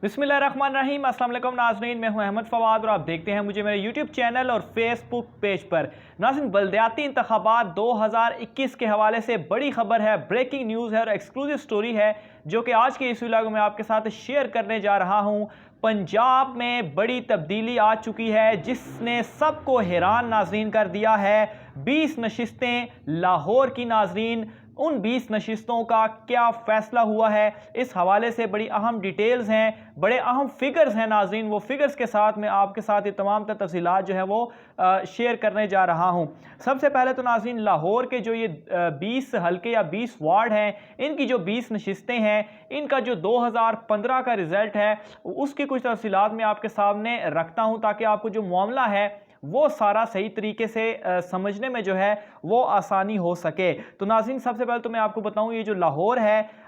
बिस्मिल्लाहिर्रहमानिर्रहीम। अस्सलाम वालेकुम नाज़रीन, मैं हूं अहमद फवाद और आप देखते हैं मुझे मेरे यूट्यूब चैनल और फेसबुक पेज पर। नाज़रीन, बल्दियाती इंतखाबात 2021 के हवाले से बड़ी खबर है, ब्रेकिंग न्यूज़ है और एक्सक्लूसिव स्टोरी है जो कि आज के इस व्लॉग में आपके साथ शेयर करने जा रहा हूं। पंजाब में बड़ी तब्दीली आ चुकी है जिसने सबको हैरान नाज़रीन कर दिया है। 20 नशिस्तें लाहौर की। नाज़रीन, उन 20 नशिस्तों का क्या फैसला हुआ है, इस हवाले से बड़ी अहम डिटेल्स हैं, बड़े अहम फिगर्स हैं नाज़रीन। वो फिगर्स के साथ मैं आपके साथ ये तमाम तफसीलात जो है वो शेयर करने जा रहा हूं। सबसे पहले तो नाज़रीन, लाहौर के जो ये 20 हल्के या 20 वार्ड हैं, इनकी जो 20 नशिस्तें हैं, इनका जो 2015 का रिज़ल्ट है उसकी कुछ तफसीलात मैं आपके सामने रखता हूं ताकि आपको जो मामला है वो सारा सही तरीके से समझने में जो है वो आसानी हो सके। तो नाज़रीन, सबसे पहले तो मैं आपको बताऊं, ये जो लाहौर है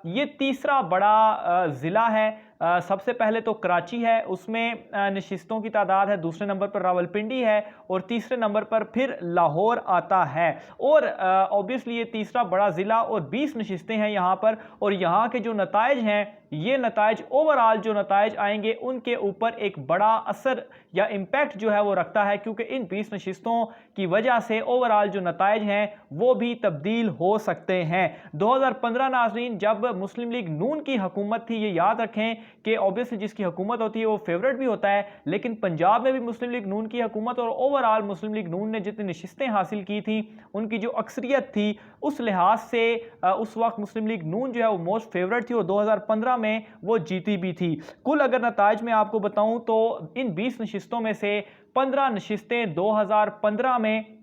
ये तीसरा बड़ा ज़िला है। सबसे पहले तो कराची है, उसमें नशिस्तों की तादाद है। दूसरे नंबर पर रावलपिंडी है और तीसरे नंबर पर फिर लाहौर आता है। और ऑब्वियसली ये तीसरा बड़ा ज़िला और 20 नशिस्तें हैं यहाँ पर। और यहाँ के जो नताइज हैं, ये नताइज ओवरऑल जो नताइज आएंगे उनके ऊपर एक बड़ा असर या इम्पैक्ट जो है वो रखता है, क्योंकि इन 20 नशिस्तों की वजह से ओवरऑल जो नताइज हैं वो भी तब्दील हो सकते हैं। 2015 नाज़रीन, जब मुस्लिम लीग नून की हुकूमत थी, ये याद रखें कि ऑब्वियसली जिसकी हुकूमत होती है वो फेवरेट भी होता है, लेकिन पंजाब में भी मुस्लिम लीग नून की हुकूमत और ओवरऑल मुस्लिम लीग नून ने जितनी नशिस्तें हासिल की थी, उनकी जो अक्सरियत थी उस लिहाज से उस वक्त मुस्लिम लीग नून जो है वो मोस्ट फेवरेट थी और 2015 में वो जीती भी थी। कुल अगर नताइज में आपको बताऊं तो इन 20 नशिस्तों में से 15 नशिस्तें 2015 में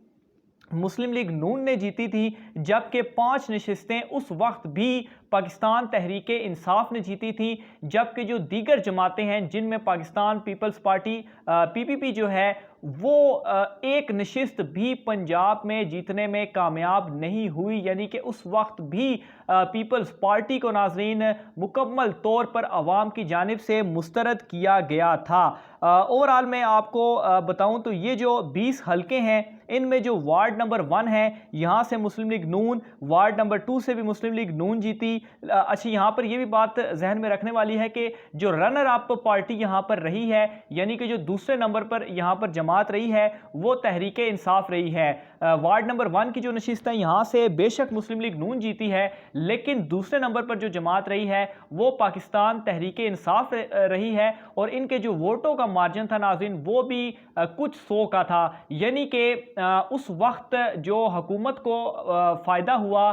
मुस्लिम लीग नून ने जीती थी, जबकि 5 नशिस्तें उस वक्त भी पाकिस्तान तहरीक इंसाफ ने जीती थी। जबकि जो दीगर जमातें हैं जिनमें पाकिस्तान पीपल्स पार्टी पीपीपी जो है वो एक नशिस्त भी पंजाब में जीतने में कामयाब नहीं हुई, यानी कि उस वक्त भी पीपल्स पार्टी को नाज़रीन मुकम्मल तौर पर अवाम की जानिब से मुस्तरद किया गया था। ओवरऑल मैं आपको बताऊं तो ये जो 20 हल्के हैं, इनमें जो वार्ड नंबर 1 है, यहाँ से मुस्लिम लीग नून, वार्ड नंबर 2 से भी मुस्लिम लीग नून जीती। अच्छा, यहाँ पर यह भी बात जहन में रखने वाली है कि जो रनर अप पार्टी यहाँ पर रही है, यानी कि जो दूसरे नंबर पर यहाँ पर जमात रही है, वो तहरीक इंसाफ रही है। वार्ड नंबर 1 की जो नशिस्त है, यहाँ से बेशक मुस्लिम लीग नून जीती है, लेकिन दूसरे नंबर पर जो जमात रही है वो पाकिस्तान तहरीक इंसाफ रही है। और इनके जो वोटों का मार्जिन था नाज़रीन, वो भी कुछ 100 का था, यानी कि उस वक्त जो हुकूमत को फ़ायदा हुआ,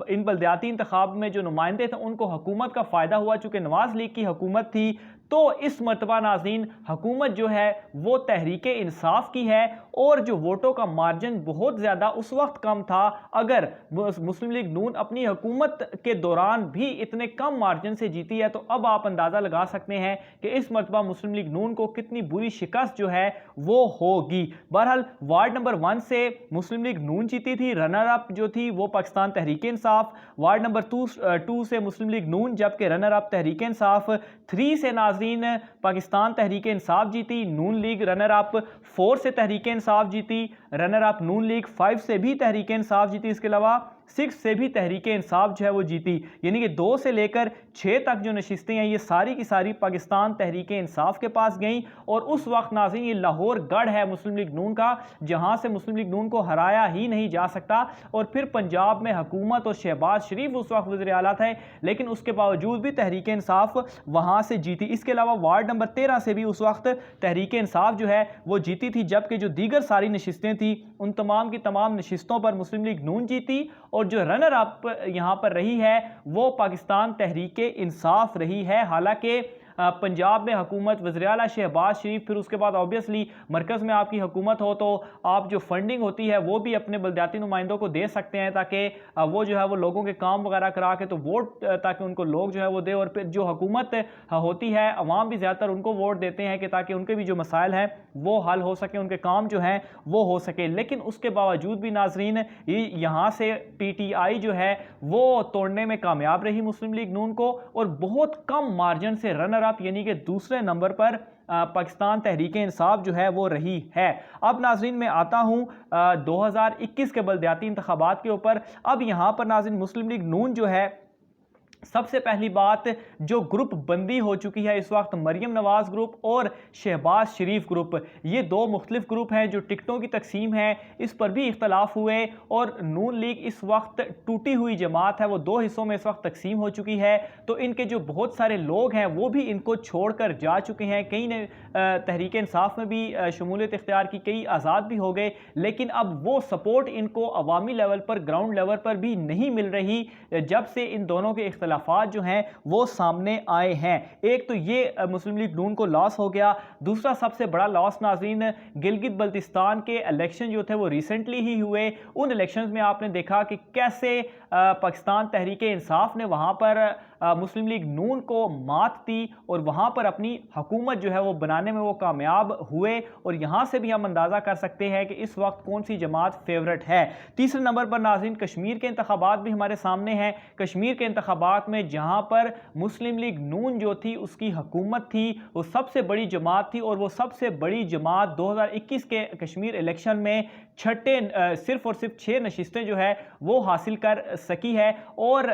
इन बल्दियाती इंतखाब में जो नुमाइंदे थे उनको हुकूमत का फ़ायदा हुआ। चूँकि नवाज़ लीग की हुकूमत थी, तो इस मरतबा नाज़रीन हुकूमत जो है वो तहरीक इंसाफ की है और जो वोटों का मार्जिन बहुत ज़्यादा उस वक्त कम था। अगर मुस्लिम लीग नून अपनी हुकूमत के दौरान भी इतने कम मार्जिन से जीती है, तो अब आप अंदाज़ा लगा सकते हैं कि इस मरतबा मुस्लिम लीग नून को कितनी बुरी शिकस्त जो है वो होगी। बहरहाल वार्ड नंबर 1 से मुस्लिम लीग नून जीती थी, रनर अप जो थी वो पाकिस्तान तहरीक इंसाफ। वार्ड नंबर 2 से मुस्लिम लीग नून, जबकि रनर अप तहरीक इंसाफ। 3 से नाज़रीन पाकिस्तान तहरीक इंसाफ जीती, नून लीग रनर अप। 4 से तहरीक इंसाफ जीती, रनर अप नून लीग। 5 से भी तहरीक इंसाफ जीती, इसके अलावा 6 से भी तहरीक इंसाफ जो है वो जीती। यानी कि 2 से लेकर 6 तक जो नशिस्तें हैं ये सारी की सारी पाकिस्तान तहरीक इंसाफ के पास गई। और उस वक्त नाज़रीन ये लाहौर गढ़ है मुस्लिम लीग नून का, जहां से मुस्लिम लीग नून को हराया ही नहीं जा सकता। और फिर पंजाब में हुकूमत और शहबाज शरीफ उस वक्त वज़ीर आला थे, लेकिन उसके बावजूद भी तहरीक इंसाफ वहां से जीती। इसके अलावा वार्ड नंबर 13 से भी उस वक्त तहरीक इंसाफ जो है वो जीती थी, जबकि जो दीगर सारी नशिस्तें थी उन तमाम की तमाम नशिस्तों पर मुस्लिम लीग नून जीती। और जो रनर अप यहां पर रही है वो पाकिस्तान तहरीक इंसाफ रही है। हालांकि पंजाब में हुकूमत वज़ीर आला शहबाज शरीफ, फिर उसके बाद ऑब्वियसली मरकज़ में आपकी हुकूमत हो तो आप जो फंडिंग होती है वो भी अपने बल्दियाती नुमाइंदों को दे सकते हैं, ताकि वो जो है वो लोगों के काम वगैरह करा के तो वोट ताकि उनको लोग जो है वो दे। और फिर जो हुकूमत होती है, अवाम भी ज़्यादातर उनको वोट देते हैं कि ताकि उनके भी जो मसाइल हैं वो हल हो सके, उनके काम जो हैं वो हो सके। लेकिन उसके बावजूद भी नाज़रीन यहाँ से PTI जो है वो तोड़ने में कामयाब रही मुस्लिम लीग नून को, और बहुत कम मार्जिन से रनर अप यानी कि दूसरे नंबर पर पाकिस्तान तहरीक इंसाफ जो है वो रही है। अब नाज़रीन मैं आता हूँ 2021 के बल्दियाती इंतखाबात के ऊपर। अब यहाँ पर नाज़रीन मुस्लिम लीग नून जो है सबसे पहली बात, जो ग्रुप बंदी हो चुकी है इस वक्त, मरियम नवाज ग्रुप और शहबाज शरीफ ग्रुप, ये दो मुख्तलिफ ग्रुप हैं। जो टिकटों की तकसीम है इस पर भी इख्तलाफ हुए और नून लीग इस वक्त टूटी हुई जमात है, वो दो हिस्सों में इस वक्त तकसीम हो चुकी है। तो इनके जो बहुत सारे लोग हैं वो भी इनको छोड़कर जा चुके हैं। कई ने तहरीक इंसाफ में भी शमूलियत इख्तियार की, कई आज़ाद भी हो गए, लेकिन अब वो सपोर्ट इनको अवामी लेवल पर, ग्राउंड लेवल पर भी नहीं मिल रही जब से इन दोनों के इख्तलाफात जो हैं वो सामने आए हैं। एक तो ये मुस्लिम लीग नून को लॉस हो गया। दूसरा सबसे बड़ा लॉस नाज़रीन, गिलगित बल्तिस्तान के इलेक्शन जो थे वो रिसेंटली ही हुए। उन इलेक्शंस में आपने देखा कि कैसे पाकिस्तान तहरीक इंसाफ ने वहाँ पर मुस्लिम लीग नून को मात दी और वहाँ पर अपनी हुकूमत जो है वो बनाने में वो कामयाब हुए। और यहाँ से भी हम अंदाज़ा कर सकते हैं कि इस वक्त कौन सी जमात फेवरेट है। तीसरे नंबर पर नाज़रीन कश्मीर के इंतखाबात भी हमारे सामने हैं। कश्मीर के इंतखाबात में जहाँ पर मुस्लिम लीग नून जो थी उसकी हुकूमत थी, वो सबसे बड़ी जमात थी और वो सबसे बड़ी जमात 2021 के कश्मीर इलेक्शन में सिर्फ और सिर्फ 6 नशिस्तें जो है वो हासिल कर सकी है। और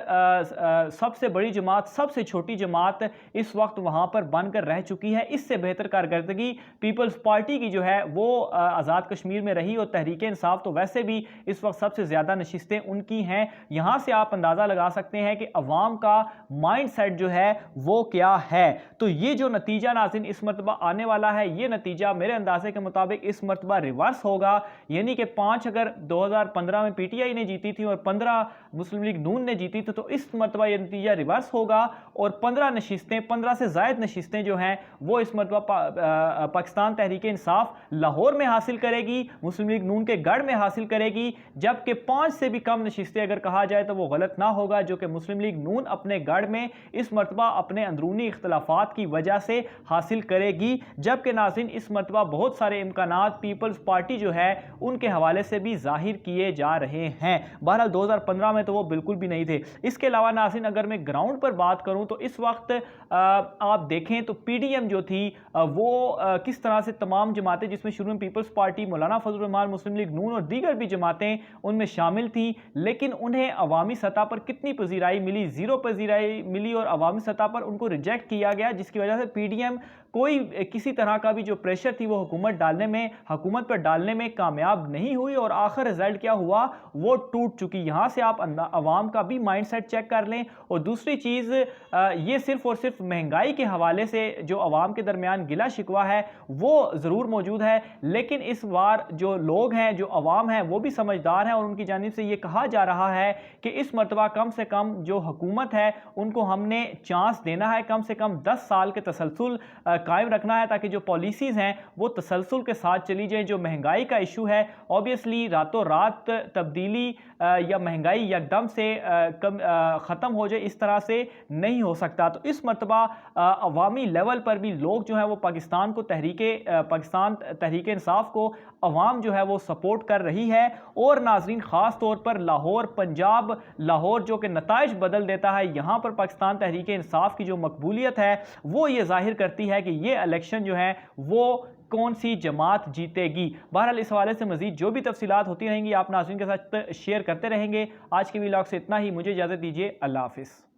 सबसे बड़ी जमात, सबसे छोटी जमात इस वक्त वहां पर बनकर रह चुकी है। इससे बेहतर कारकर्दगी पीपल्स पार्टी की जो है वो आज़ाद कश्मीर में रही। और तहरीक इंसाफ तो वैसे भी इस वक्त सबसे ज़्यादा नशिस्तें उनकी हैं। यहां से आप अंदाज़ा लगा सकते हैं कि अवाम का माइंड सेट जो है वो क्या है। तो ये जो नतीजा नाज़रीन इस मरतबा आने वाला है, ये नतीजा मेरे अंदाजे के मुताबिक इस मरतबा रिवर्स होगा। यानी कि 5 अगर 2015 में पीटीआई ने जीती थी और 15 मुस्लिम लीग नून ने जीती थी, तो इस मरतबा ये नतीजा रिवर्स होगा और 15 से ज़ायद नशिस्तें जो हैं वो इस मरतबा पाकिस्तान तहरीक इंसाफ लाहौर में हासिल करेगी, मुस्लिम लीग नून के गढ़ में हासिल करेगी। जबकि 5 से भी कम नशिस्तें अगर कहा जाए तो वो गलत ना होगा, जो कि मुस्लिम लीग नून अपने गढ़ में इस मरतबा अपने अंदरूनी इख्तलाफात की वजह से हासिल करेगी। जबकि नाज़रीन इस मरतबा बहुत सारे इम्कानात पीपल्स पार्टी जो है उनके हवाले से भी जाहिर किए जा रहे हैं। बहरहाल 2015 में तो वो बिल्कुल भी नहीं थे। इसके अलावा नाज़रीन अगर मैं ग्राउंड पर बात करूं तो इस वक्त आप देखें तो पीडीएम जो थी वो किस तरह से तमाम जमातें, जिसमें शुरू में पीपल्स पार्टी, मौलाना फजल रहमान, मुस्लिम लीग नून और दीगर भी जमातें उनमें शामिल थी, लेकिन उन्हें अवामी सतह पर कितनी पजीराई मिली? ज़ीरो पजीराई मिली और अवामी सतह पर उनको रिजेक्ट किया गया, जिसकी वजह से पीडीएम कोई किसी तरह का भी जो प्रेशर थी वो हुकूमत पर डालने में कामयाब नहीं हुई और आखिर रिजल्ट क्या हुआ? वो टूट चुकी। यहां से आप अवाम का भी माइंडसेट चेक कर लें। और दूसरी चीज़, ये सिर्फ और सिर्फ महंगाई के हवाले से जो अवाम के दरमियान गिला शिकवा है वो ज़रूर मौजूद है, लेकिन इस बार जो लोग हैं, जो अवाम है, वो भी समझदार हैं और उनकी जानिब से ये कहा जा रहा है कि इस मरतबा कम से कम जो हुकूमत है उनको हमने चांस देना है, कम से कम 10 साल के तसलसल कायम रखना है, ताकि जो पॉलिसीज़ हैं वो तसलसल के साथ चली जाए। जो महंगाई का इशू है, ऑब्वियसली रातों रात तब्दीली या महंगाई यकदम से ख़त्म हो जाए, इस तरह से नहीं हो सकता। तो इस मरतबा अवामी लेवल पर भी लोग जो है वो पाकिस्तान तहरीक इंसाफ को अवाम जो है वो सपोर्ट कर रही है। और नाजरीन ख़ास तौर पर लाहौर, पंजाब लाहौर जो कि नताइज बदल देता है, यहाँ पर पाकिस्तान तहरीक इंसाफ की जो मकबूलियत है वो ये जाहिर करती है कि ये इलेक्शन जो है वो कौन सी जमात जीतेगी। बहरहाल इस हवाले से मजीद जो भी तफसीलात होती रहेंगी आप नाज़रीन के साथ शेयर करते रहेंगे। आज के व्लॉग से इतना ही, मुझे इजाज़त दीजिए। अल्लाह हाफिज़।